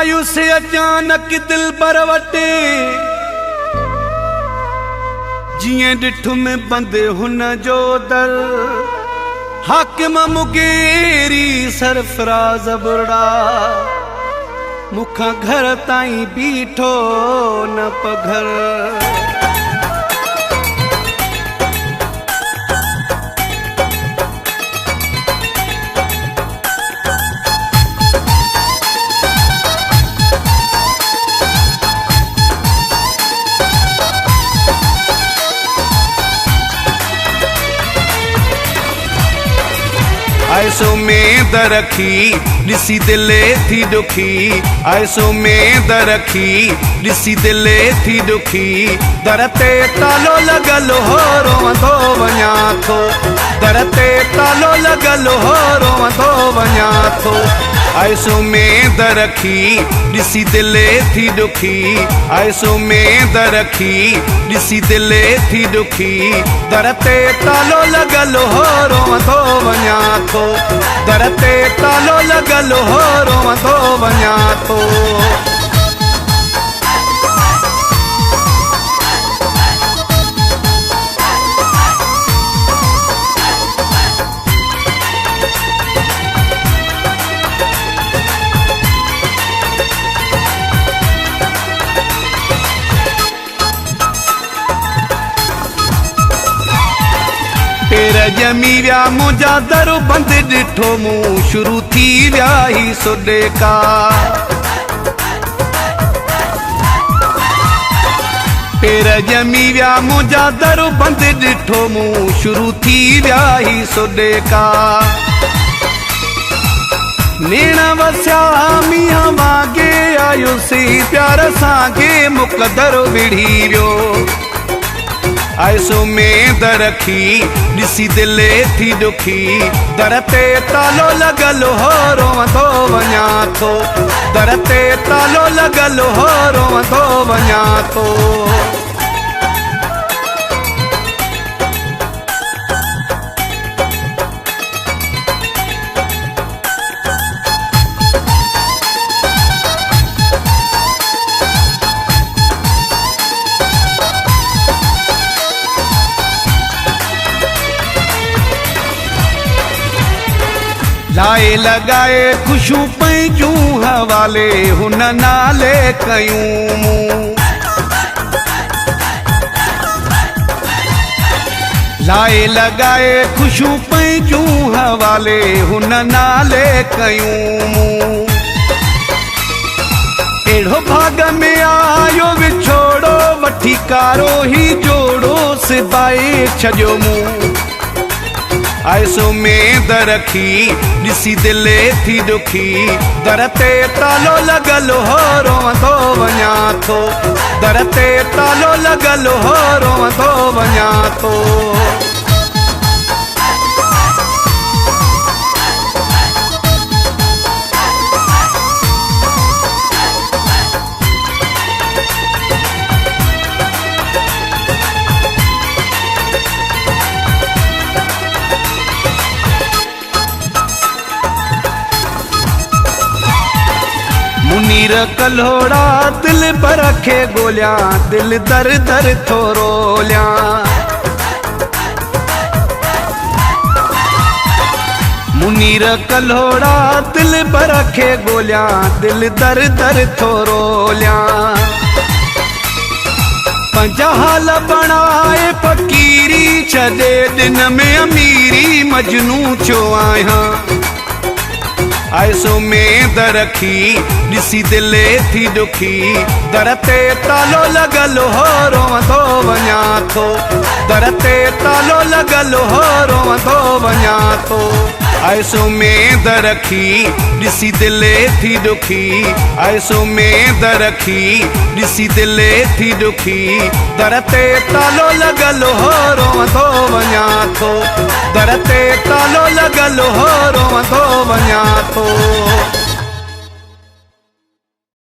आयुस अचानक दिल बर वटे जिए डिठु में बंदे हुन जो दर हाकिम मुगेरी सरफराज बुरड़ा मुखा घर ताई बीठो न पघर आयसो में दरखी दिसी दिले थी दुखी आयसो में दरखी दिसी दिले थी दुखी दरते तालो लगल हो रोवंदो वञा थो दरते तालो लगल हो रोवंदो वञा थो आयसो में दरखी दिसी दिले थी दुखी आयसो में दरखी दिसी दिले थी दुखी दरते तालो लगल हो रोवंदो वञा थो दरते तालो लगल हो रोवंदो वञा थो पेर जमी व्या मुंहिंजा दर बंद डिठो मूं शुरू थी व्या ही सुॾे का पेर जमी व्या मुंहिंजा दर बंद डिठो मूं शुरू थी व्या ही सुॾे का नेणा वसिया मींहं वांगे आयुसी प्यार सां मुक़दर विढ़ी वियो आयसो में दरखी दिसी दिले थी दुखी दरते तालो लगल हो रोवंदो वञा थो दरते तालो लगल हो रोवंदो वञा थो लाए लगाए खुशू पैजूं हवाले हुन नाले कयूं मूं लाए लगाए खुशू पैजूं हवाले हुन नाले कयूं मूं एड़ो भाग में आयो विछोड़ो वठी कारो ही जोड़ो सिबाए छजो मूं आयसो में दरखी दिसी दिले थी दुखी दरते तालो लगल हो रोवंदो वञा थो दरते तालो लगल हो रोवंदो वञा थो मुनीर कल्होड़ा दिल पर खे गोलिया दिल दर दर थो रोलिया मुनीर कल्होड़ा दिल पर खे गोलिया दिल दर दर थो रोलिया पंजा हाल बनाए फकीरी छॾे दिन में अमीरी मजनू छो आहियां आयसो में दरखी दिसी दिले थी दुखी दरते तालो लगल हो रोवंदो वञा थो दरते तालो लगल हो रोवंदो वञा थो आयसो में दरखी दिसी दिले थी दुखी आयसो में दरखी दिसी दिले थी दुखी दरते तालो लगल हो रोवंदो वञा थो दरते तालो लगल हो रोवंदो वञा थो